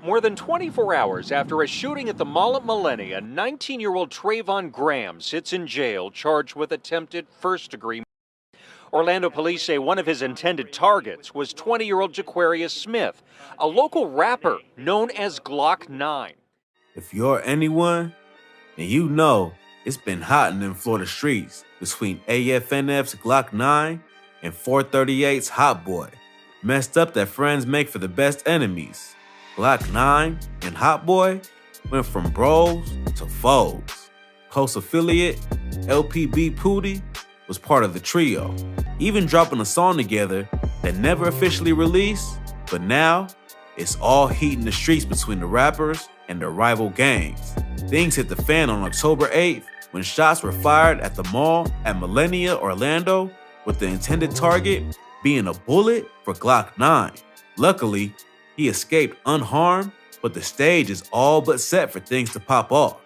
More than 24 hours after a shooting at the mall at Millennia, 19-year-old Trayvon Graham sits in jail charged with attempted first-degree. Orlando police say one of his intended targets was 20-year-old Jaquarius Smith, a local rapper known as Glock9. If you're anyone, then you know it's been hot in them Florida streets between AFNF's Glock9 and 438's Hot Boy. Messed up that friends make for the best enemies. Glock9 and Hot Boy went from bros to foes. Close affiliate LPB Pootie was part of the trio, even dropping a song together that never officially released, but now it's all heat in the streets between the rappers and their rival gangs. Things hit the fan on October 8th when shots were fired at the mall at Millennia, Orlando, with the intended target being a bullet for Glock9. Luckily, he escaped unharmed, but the stage is all but set for things to pop off.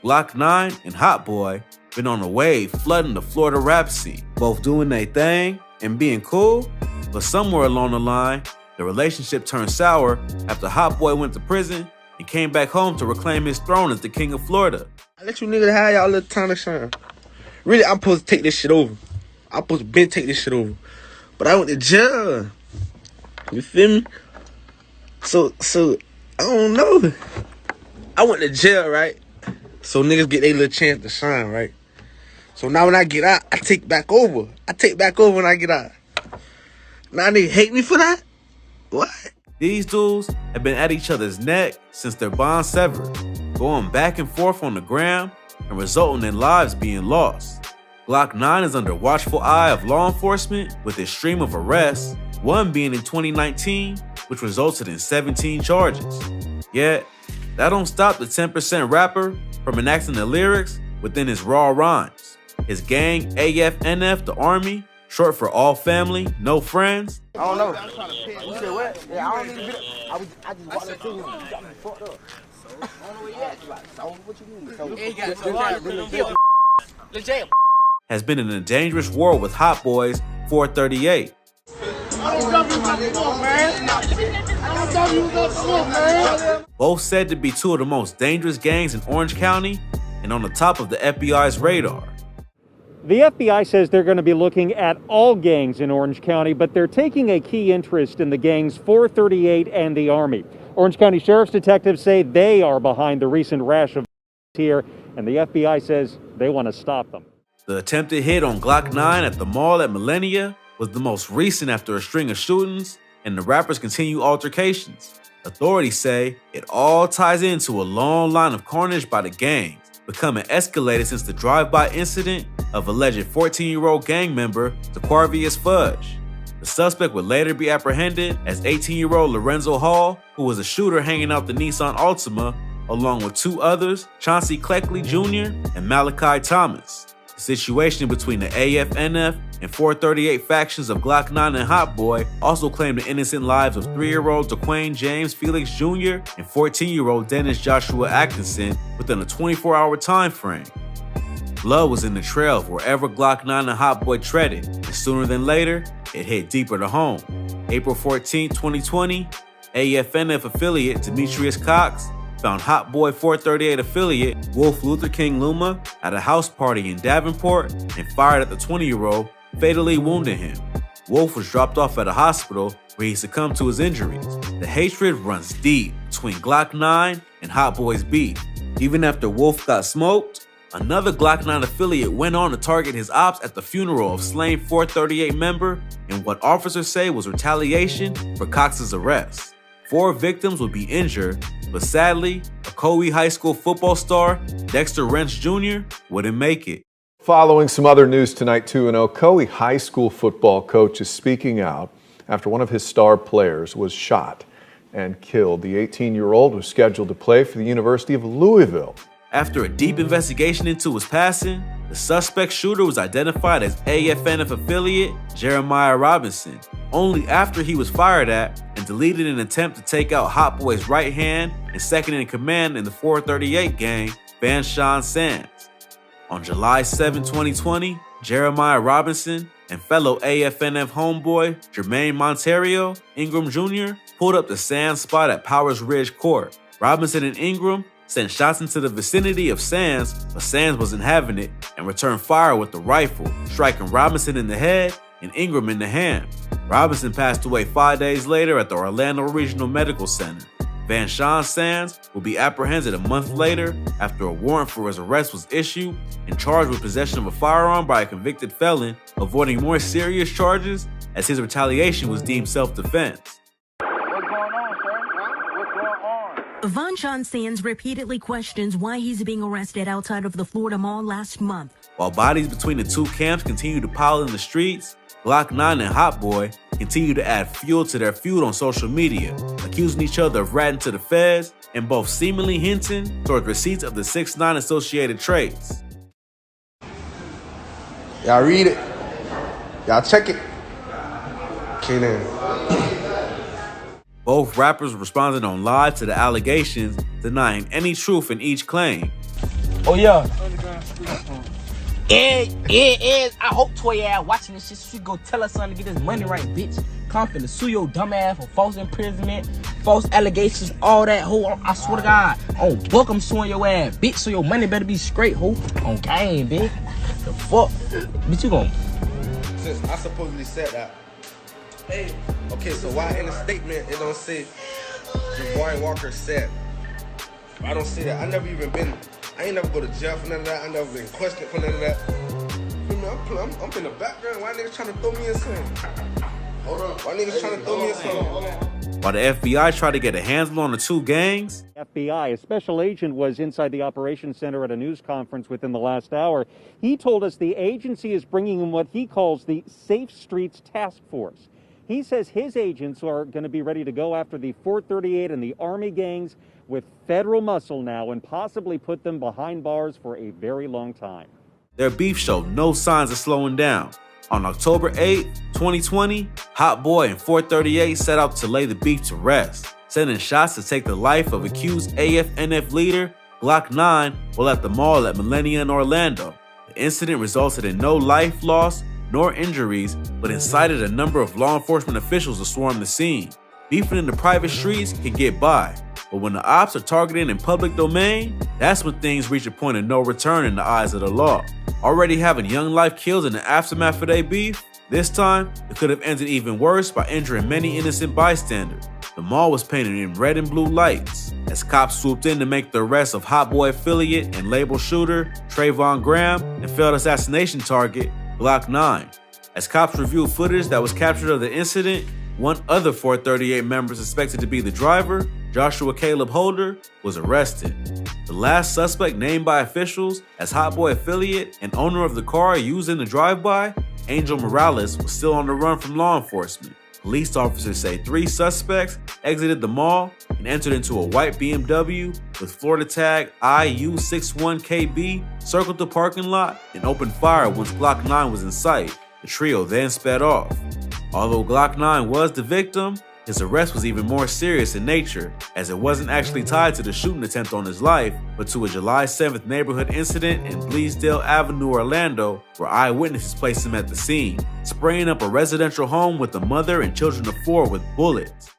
Glock9 and Hot Boy been on a wave flooding the Florida rap scene, both doing their thing and being cool, but somewhere along the line, the relationship turned sour after Hot Boy went to prison and came back home to reclaim his throne as the king of Florida. I let you niggas have y'all little time to shine. Really, I'm supposed to take this shit over. I'm supposed to take this shit over. But I went to jail. You feel me? So I don't know. I went to jail, right? So niggas get their little chance to shine, right? So now when I get out, I take back over. I take back over when I get out. Now they hate me for that? What? These dudes have been at each other's neck since their bond severed, going back and forth on the gram and resulting in lives being lost. Glock9 is under watchful eye of law enforcement with a stream of arrests, one being in 2019, which resulted in 17 charges. Yet, that don't stop the 10% rapper from enacting the lyrics within his raw rhymes. His gang, AFNF, the Army, short for All Family, No Friends. I don't know. You said what? Yeah, I don't need to be. I just walked up to him. You got me fucked up. So, I don't know where you at. So, what you mean? So, has been in a dangerous war with Hot Boy's 438. Both said to be two of the most dangerous gangs in Orange County and on the top of the FBI's radar. The FBI says they're going to be looking at all gangs in Orange County, but they're taking a key interest in the gangs 438 and the Army. Orange County Sheriff's detectives say they are behind the recent rash of here, and the FBI says they want to stop them. The attempted hit on Glock9 at the mall at Millennia was the most recent after a string of shootings, and the rappers continue altercations. Authorities say it all ties into a long line of carnage by the gangs, becoming escalated since the drive-by incident of alleged 14-year-old gang member Jaquarius Fudge. The suspect would later be apprehended as 18-year-old Lorenzo Hall, who was a shooter hanging out the Nissan Altima, along with two others, Chauncey Cleckley Jr. and Malachi Thomas. The situation between the AFNF and 438 factions of Glock9 and Hot Boy also claimed the innocent lives of 3-year-old DeQuane James Felix Jr. and 14-year-old Dennis Joshua Atkinson within a 24-hour time frame. Blood was in the trail of wherever Glock9 and Hot Boy treaded, and sooner than later, it hit deeper to home. April 14, 2020, AFNF affiliate Demetrius Cox found Hot Boy 438 affiliate Wolf Luther King Luma at a house party in Davenport and fired at the 20-year-old, fatally wounding him. Wolf was dropped off at a hospital where he succumbed to his injuries. The hatred runs deep between Glock9 and Hot Boy's beef. Even after Wolf got smoked, another Glock9 affiliate went on to target his ops at the funeral of slain 438 member in what officers say was retaliation for Cox's arrest. 4 victims would be injured, but sadly, Ocoee High School football star Dexter Wrench Jr. wouldn't make it. Following some other news tonight too, an Ocoee High School football coach is speaking out after one of his star players was shot and killed. The 18-year-old was scheduled to play for the University of Louisville. After a deep investigation into his passing, the suspect shooter was identified as AFNF affiliate Jeremiah Robinson, only after he was fired at and deleted in an attempt to take out Hot Boy's right hand and second in command in the 438 gang, Vanshawn Sands. On July 7, 2020, Jeremiah Robinson and fellow AFNF homeboy Jermaine Monterio Ingram Jr. pulled up the Sands spot at Powers Ridge Court. Robinson and Ingram sent shots into the vicinity of Sands, but Sands wasn't having it and returned fire with the rifle, striking Robinson in the head and Ingram in the hand. Robinson passed away 5 days later at the Orlando Regional Medical Center. Van Sean Sands will be apprehended a month later after a warrant for his arrest was issued and charged with possession of a firearm by a convicted felon, avoiding more serious charges as his retaliation was deemed self-defense. Van Sean Sands repeatedly questions why he's being arrested outside of the Florida Mall last month. While bodies between the two camps continue to pile in the streets, Glock9 and Hot Boy continue to add fuel to their feud on social media, accusing each other of ratting to the feds and both seemingly hinting toward receipts of the 6ix9ine associated traits. Y'all read it. Y'all check it. Okay then. Both rappers responded on live to the allegations, denying any truth in each claim. Oh yeah. I hope Toy ass watching this shit so she go tell her son to get his money right, bitch. Come finna sue your dumb ass for false imprisonment, false allegations, all that, ho. I swear to God. On book, I'm suing your ass, bitch, so your money better be straight, ho. On game, bitch. The fuck? Bitch, you gon'... Since I supposedly said that. Hey. Okay, so why in the statement it don't say Javon Walker said? I don't see that. I ain't never go to jail for none of that. I never been questioned for none of that. I'm in the background. Why niggas trying to throw me in something? Hold on. Why niggas trying to throw me in something? While the FBI tried to get a handle on the two gangs, FBI, a special agent, was inside the operations center at a news conference within the last hour. He told us the agency is bringing in what he calls the Safe Streets Task Force. He says his agents are going to be ready to go after the 438 and the Army gangs with federal muscle now and possibly put them behind bars for a very long time. their beef showed no signs of slowing down. On October 8, 2020, Hot Boy and 438 set out to lay the beef to rest, sending shots to take the life of accused AFNF leader Glock9 while at the mall at Millennia in Orlando. The incident resulted in no life loss nor injuries, but incited a number of law enforcement officials to swarm the scene. Beefing in the private streets can get by, but when the ops are targeted in public domain, that's when things reach a point of no return in the eyes of the law. Already having young life killed in the aftermath of their beef, this time it could have ended even worse by injuring many innocent bystanders. The mall was painted in red and blue lights as cops swooped in to make the arrest of Hot Boy affiliate and label shooter Trayvon Graham and failed assassination target Glock9. As cops reviewed footage that was captured of the incident, one other 438 member suspected to be the driver, Joshua Caleb Holder, was arrested. The last suspect named by officials as Hot Boy affiliate and owner of the car used in the drive-by, Angel Morales, was still on the run from law enforcement. Police officers say 3 suspects exited the mall and entered into a white BMW with Florida tag IU61KB, circled the parking lot, and opened fire once Glock9 was in sight. The trio then sped off. Although Glock9 was the victim, his arrest was even more serious in nature, as it wasn't actually tied to the shooting attempt on his life, but to a July 7th neighborhood incident in Bleasdale Avenue, Orlando, where eyewitnesses placed him at the scene, spraying up a residential home with a mother and children of 4 with bullets.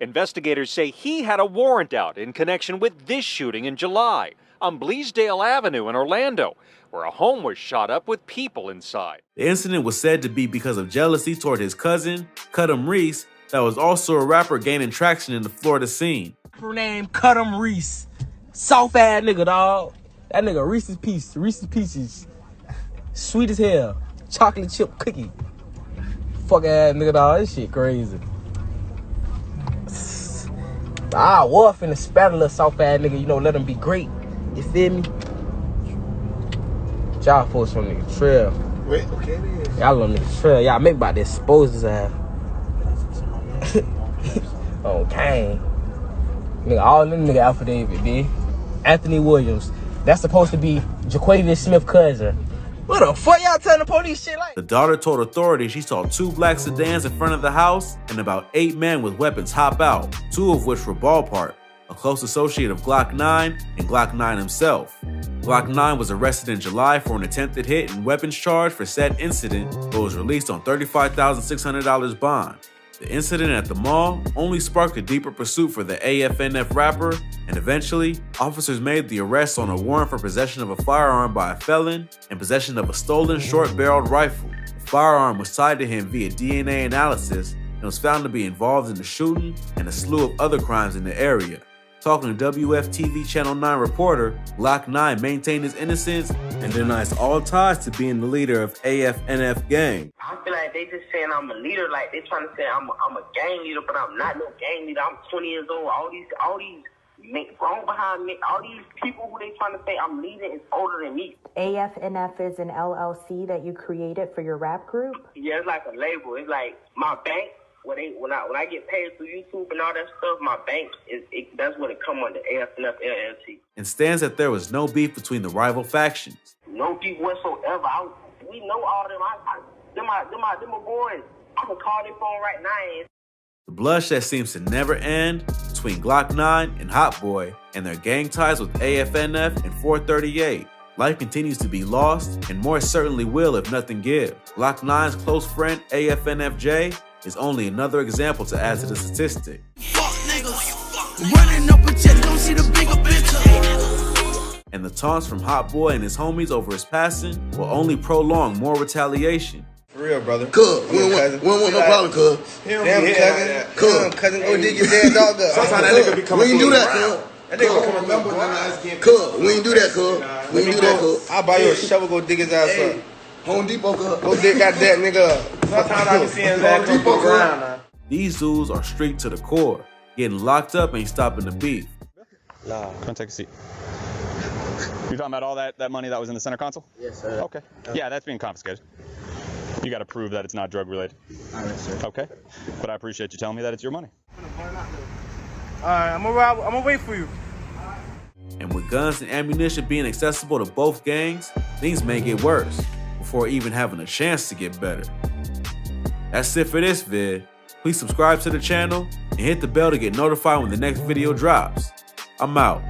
Investigators say he had a warrant out in connection with this shooting in July on Bleasdale Avenue in Orlando, where a home was shot up with people inside. The incident was said to be because of jealousy toward his cousin, Cudham Reese, that was also a rapper gaining traction in the Florida scene. Her name Cudham Reese. Soft ass nigga, dog. That nigga Reese's Pieces. Sweet as hell. Chocolate chip cookie. Fuck ass nigga, dog. This shit crazy. I was finna spat a little soft ass nigga, you know, let him be great. You feel me? Y'all folks from nigga trail. Wait, okay then. Y'all on nigga trail. Y'all make about to expose his ass. Okay. Nigga, all them nigga affidavit, bitch. Anthony Williams. That's supposed to be Jaquavius Smith's cousin. What the fuck y'all telling the police shit like? The daughter told authorities she saw 2 black sedans in front of the house and about 8 men with weapons hop out, 2 of which were Ballpark, a close associate of Glock9 and Glock9 himself. Glock9 was arrested in July for an attempted hit and weapons charge for said incident, but was released on $35,600 bond. The incident at the mall only sparked a deeper pursuit for the AFNF rapper, and eventually, officers made the arrest on a warrant for possession of a firearm by a felon and possession of a stolen short-barreled rifle. The firearm was tied to him via DNA analysis and was found to be involved in the shooting and a slew of other crimes in the area. Talking to WFTV Channel 9 reporter, Glock9 maintained his innocence and denies all ties to being the leader of AFNF gang. I feel like they just saying I'm a leader, like they trying to say I'm a gang leader, but I'm not no gang leader. I'm 20 years old. All these wrong behind me, all these people who they trying to say I'm leading is older than me. AFNF is an LLC that you created for your rap group? Yeah, it's like a label. It's like my bank. When I get paid through YouTube and all that stuff, my bank that's when it come under AFNF LLC. And stands that there was no beef between the rival factions. No beef whatsoever. We know all them. Them my boys. I'm gonna call their phone right now. The bloodshed seems to never end between Glock9 and Hot Boy and their gang ties with AFNF and 438. Life continues to be lost and more certainly will if nothing gives. Glock9's close friend AFNFJ is only another example to add to the statistic. And the taunts from Hot Boy and his homies over his passing will only prolong more retaliation. For real, brother. Cuz, we don't want no problem, cuz. Damn, cousin, go dig your dead dog up. Sometimes that nigga be coming. We ain't do that, cuz. Cuz, we ain't do that, cuz. We ain't do that, cuz. I'll buy you a shovel, go dig his ass up. Home Depot, cuz. Go dig that nigga up. Sometimes I be seeing his ass come through the ground. These dudes are street to the core. Getting locked up ain't stopping the beef. Nah. Come take a seat. You talking about all that money that was in the center console? Yes, sir. Okay. Yeah, that's being confiscated. You got to prove that it's not drug related. All right, sir. Okay. But I appreciate you telling me that it's your money. All right, I'm gonna wait for you. And with guns and ammunition being accessible to both gangs, things may get worse before even having a chance to get better. That's it for this vid. Please subscribe to the channel and hit the bell to get notified when the next video drops. I'm out.